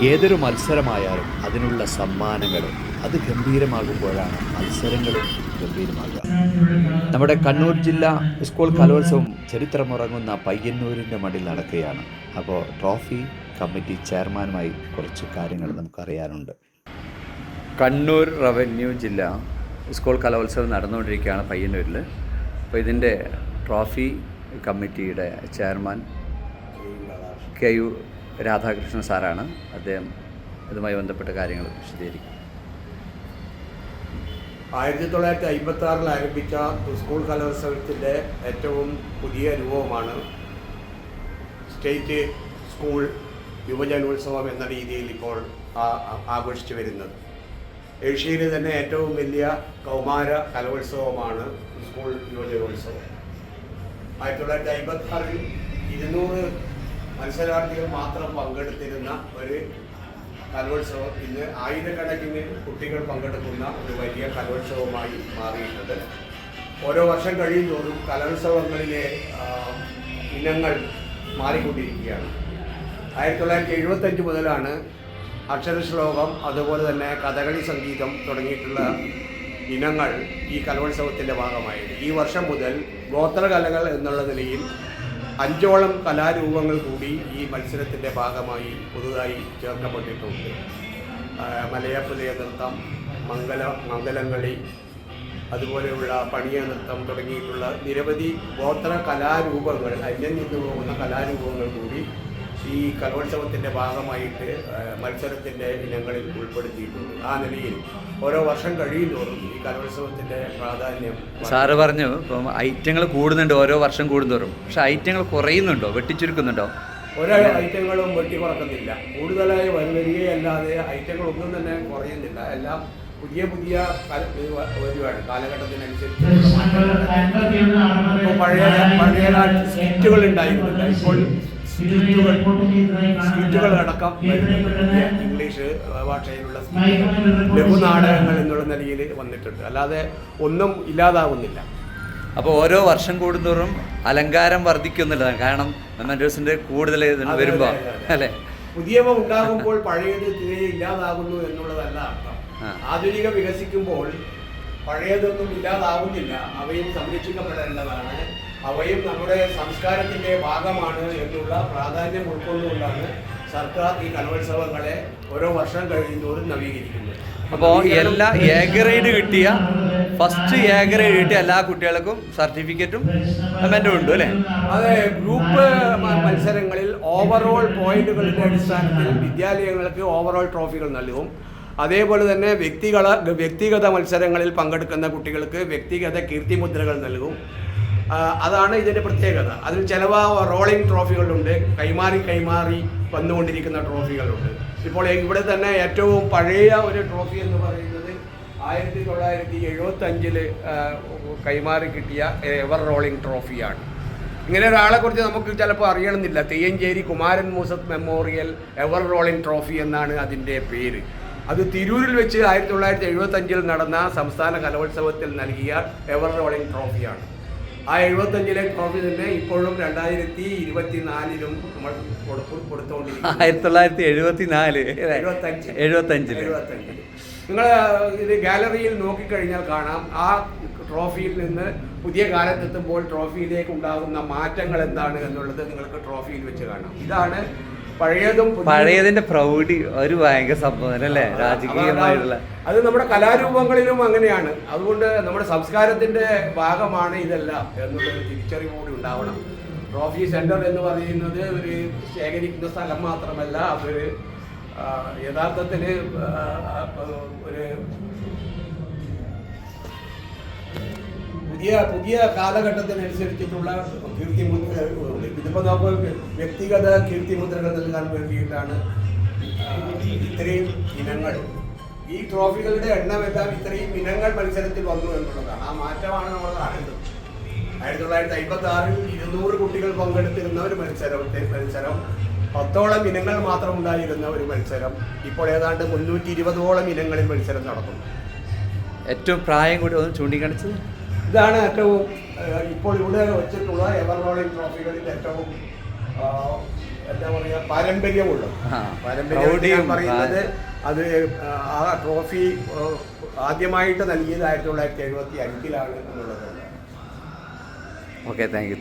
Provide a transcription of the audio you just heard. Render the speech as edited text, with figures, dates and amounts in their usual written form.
ഏതൊരു മത്സരമായാലും അതിനുള്ള സമ്മാനങ്ങൾ അത് ഗംഭീരമാകുമ്പോഴാണ് മത്സരങ്ങളും ഗംഭീരമാകുക. നമ്മുടെ കണ്ണൂർ ജില്ലാ സ്കൂൾ കലോത്സവം ചരിത്രമുറങ്ങുന്ന പയ്യന്നൂരിൻ്റെ മടിൽ നടക്കുകയാണ്. അപ്പോൾ ട്രോഫി കമ്മിറ്റി ചെയർമാനുമായി കുറച്ച് കാര്യങ്ങൾ നമുക്കറിയാനുണ്ട്. കണ്ണൂർ റവന്യൂ ജില്ലാ സ്കൂൾ കലോത്സവം നടന്നുകൊണ്ടിരിക്കുകയാണ് പയ്യന്നൂരിൽ. അപ്പോൾ ഇതിൻ്റെ ട്രോഫി കമ്മിറ്റിയുടെ ചെയർമാൻ KU രാധാകൃഷ്ണൻ സാറാണ്. അദ്ദേഹം ഇതുമായി ബന്ധപ്പെട്ട കാര്യങ്ങൾ വിശദീകരിക്കും. 1956 ആരംഭിച്ച സ്കൂൾ കലോത്സവത്തിൻ്റെ ഏറ്റവും പുതിയ രൂപമാണ് സ്റ്റേറ്റ് സ്കൂൾ യുവജനോത്സവം എന്ന രീതിയിൽ ഇപ്പോൾ ആഘോഷിച്ചു വരുന്നത്. ഏഷ്യയിലെ തന്നെ ഏറ്റവും വലിയ കൗമാര കലോത്സവമാണ് സ്കൂൾ യുവജനോത്സവം. 1956 200 മത്സരാർത്ഥികൾ മാത്രം പങ്കെടുത്തിരുന്ന ഒരു കലോത്സവം ഇന്ന് ആയിരക്കണക്കിന് കുട്ടികൾ പങ്കെടുക്കുന്ന ഒരു വലിയ കലോത്സവമായി മാറിയിട്ടുണ്ട്. ഓരോ വർഷം കഴിയുന്തോറും കലോത്സവങ്ങളിലെ ഇനങ്ങൾ മാറിക്കൊണ്ടിരിക്കുകയാണ്. 1975 മുതലാണ് അക്ഷരശ്ലോകം, അതുപോലെ തന്നെ കഥകളി സംഗീതം തുടങ്ങിയിട്ടുള്ള ഇനങ്ങൾ ഈ കലോത്സവത്തിൻ്റെ ഭാഗമായത്. ഈ വർഷം മുതൽ ഗോത്രകലകൾ എന്നുള്ള നിലയിൽ 5ഓളം കലാരൂപങ്ങൾ കൂടി ഈ മത്സരത്തിൻ്റെ ഭാഗമായി പുതുതായി ചേർക്കപ്പെട്ടിട്ടുണ്ട്. മലയാപ്പുലയ നൃത്തം, മംഗലംകളി, അതുപോലെയുള്ള പണിയ നൃത്തം തുടങ്ങിയിട്ടുള്ള നിരവധി ഗോത്ര കലാരൂപങ്ങൾ, അന്യം നിന്നു പോകുന്ന കലാരൂപങ്ങൾ കൂടി ഈ കലോത്സവത്തിൻ്റെ ഭാഗമായിട്ട് മത്സരത്തിൻ്റെ ഇനങ്ങളിൽ ഉൾപ്പെടുത്തിയിട്ടുണ്ട്. ആ നിലയിൽ ഓരോ വർഷം കഴിയുന്നതോറും ഈ കലോത്സവത്തിൻ്റെ പ്രാധാന്യം. സാറ് പറഞ്ഞു ഇപ്പം ഐറ്റങ്ങൾ കൂടുന്നുണ്ട് ഓരോ വർഷം കൂടുന്തോറും, പക്ഷെ ഐറ്റങ്ങൾ കുറയുന്നുണ്ടോ, വെട്ടിച്ചുരുക്കുന്നുണ്ടോ? ഓരോ ഐറ്റങ്ങളും വെട്ടിക്കുറക്കുന്നില്ല, കൂടുതലായി വരികയല്ലാതെ ഐറ്റങ്ങളൊന്നും തന്നെ കുറയുന്നില്ല. എല്ലാം പുതിയ പുതിയ വരുവാണ് കാലഘട്ടത്തിനനുസരിച്ച്. ഇപ്പോൾ പഴയ സ്കിറ്റുകൾ ഉണ്ടായിരുന്നില്ല, ഇപ്പോൾ സ്കിറ്റുകൾ അടക്കം ഇംഗ്ലീഷ് ഭാഷയിലുള്ള ലഘുനാടകങ്ങൾ എന്നുള്ള നിലയിൽ വന്നിട്ടുണ്ട്. അല്ലാതെ ഒന്നും ഇല്ലാതാവുന്നില്ല. അപ്പോൾ ഓരോ വർഷം കൂടുന്തോറും അലങ്കാരം വർദ്ധിക്കുന്നുള്ളതാണ്. കാരണം മെമ്മൻറ്റോസിൻ്റെ കൂടുതൽ വരുമ്പോൾ അല്ലേ, പുതിയവ ഉണ്ടാകുമ്പോൾ പഴയത് തീരെ ഇല്ലാതാകുന്നു എന്നുള്ളതല്ല അർത്ഥം. ആധുനിക വികസിക്കുമ്പോൾ പഴയതൊന്നും ഇല്ലാതാവുന്നില്ല, അവയും സംരക്ഷിക്കപ്പെടേണ്ടതാണ്, അവയും നമ്മുടെ സംസ്കാരത്തിൻ്റെ ഭാഗമാണ് എന്നുള്ള പ്രാധാന്യം ഉൾക്കൊണ്ടുകൊണ്ടാണ് സർക്കാർ ഈ കലോത്സവങ്ങളെ ഓരോ വർഷം കഴിയുന്നതോറും നവീകരിക്കുന്നത്. അപ്പോൾ എല്ലാ ഗ്രേഡ് കിട്ടിയ ഫസ്റ്റ് ഗ്രേഡ് കിട്ടിയ എല്ലാ കുട്ടികൾക്കും സർട്ടിഫിക്കറ്റും മെമ്മൻറ്റോ ഉണ്ട് അല്ലേ? അതെ, ഗ്രൂപ്പ് മത്സരങ്ങളിൽ ഓവറോൾ പോയിന്റുകളുടെ അടിസ്ഥാനത്തിൽ വിദ്യാലയങ്ങൾക്ക് ഓവറോൾ ട്രോഫികൾ നൽകും. അതേപോലെ തന്നെ വ്യക്തിഗത മത്സരങ്ങളിൽ പങ്കെടുക്കുന്ന കുട്ടികൾക്ക് വ്യക്തിഗത കീർത്തിമുദ്രകൾ നൽകും. അതാണ് ഇതിൻ്റെ പ്രത്യേകത. അതിൽ ചിലവ റോളിംഗ് ട്രോഫികളുണ്ട്, കൈമാറി വന്നുകൊണ്ടിരിക്കുന്ന ട്രോഫികളുണ്ട്. ഇപ്പോൾ ഇവിടെ തന്നെ ഏറ്റവും പഴയ ഒരു ട്രോഫി എന്ന് പറയുന്നത് 1975 കൈമാറി കിട്ടിയ എവർ റോളിംഗ് ട്രോഫിയാണ്. ഇങ്ങനെ ഒരാളെക്കുറിച്ച് നമുക്ക് ചിലപ്പോൾ അറിയണമെന്നില്ല. Theyyancheri Kumaran Moosath memorial ever rolling trophy എന്നാണ് അതിൻ്റെ പേര്. അത് തിരൂരിൽ വെച്ച് 1975 നടന്ന സംസ്ഥാന കലോത്സവത്തിൽ നൽകിയ എവർ റോളിംഗ് ട്രോഫിയാണ്. ആ 75 ട്രോഫി തന്നെ ഇപ്പോഴും 2024 നമ്മൾ കൊടുത്തുകൊണ്ടിരിക്കുന്നു. 1974 നിങ്ങൾ ഇത് ഗാലറിയിൽ നോക്കിക്കഴിഞ്ഞാൽ കാണാം. ആ ട്രോഫിയിൽ നിന്ന് പുതിയ കാലത്തെത്തുമ്പോൾ ട്രോഫിയിലേക്ക് ഉണ്ടാകുന്ന മാറ്റങ്ങൾ എന്താണ് എന്നുള്ളത് നിങ്ങൾക്ക് ട്രോഫിയിൽ വെച്ച് കാണാം. ഇതാണ് പഴയതിന്റെ പ്രൗഢി, ഒരു ഭയങ്കര സംഭവം അല്ലേ, രാജകീയമായിട്ടുള്ള. അത് നമ്മുടെ കലാരൂപങ്ങളിലും അങ്ങനെയാണ്. അതുകൊണ്ട് നമ്മുടെ സംസ്കാരത്തിന്റെ ഭാഗമാണ് ഇതെല്ലാം എന്നുള്ളൊരു തിരിച്ചറിവ് കൂടി ഉണ്ടാവണം. ട്രോഫി സെന്റർ എന്ന് പറയുന്നത് ഒരു ശേഖരിക്കുന്ന സ്ഥലം മാത്രമല്ല, അതൊരു യഥാർത്ഥത്തിൽ ഒരു പുതിയ കാലഘട്ടത്തിനനുസരിച്ചിട്ടുള്ള കീർത്തിമുദ്രകളുണ്ട്. ഇതിപ്പോൾ നമുക്ക് വ്യക്തിഗത കീർത്തിമുദ്രകൾ നൽകാൻ വേണ്ടിയിട്ടാണ് ഇത്രയും ഇനങ്ങൾ. ഈ ട്രോഫികളുടെ എണ്ണമെല്ലാം ഇത്രയും ഇനങ്ങൾ മത്സരത്തിൽ വന്നു എന്നുള്ളതാണ്. ആ മാറ്റമാണ് നമ്മൾ കാണുന്നത്. 1956 200 കുട്ടികൾ പങ്കെടുത്തിരുന്ന ഒരു മത്സരം 10ഓളം ഇനങ്ങൾ മാത്രം ഉണ്ടായിരുന്ന ഒരു മത്സരം ഇപ്പോൾ ഏതാണ്ട് 320ഓളം ഇനങ്ങളിൽ മത്സരം നടക്കുന്നു. ഏറ്റവും പ്രായം കൂടി ഒന്ന് ചൂണ്ടിക്കാണിച്ചത് ഇതാണ് ഏറ്റവും ഇപ്പോൾ ഇവിടെ വെച്ചിട്ടുള്ള എവർ റോളിംഗ് ട്രോഫികളിൽ ഏറ്റവും എന്താ പറയുക പാരമ്പര്യമുള്ളത്. ആ, പാരമ്പര്യം പ്രൗഢിയും, പറയുന്നത് അത് ആ ട്രോഫി ആദ്യമായിട്ട് നൽകിയത് 1975 എന്നുള്ളതാണ്. Okay, thank you.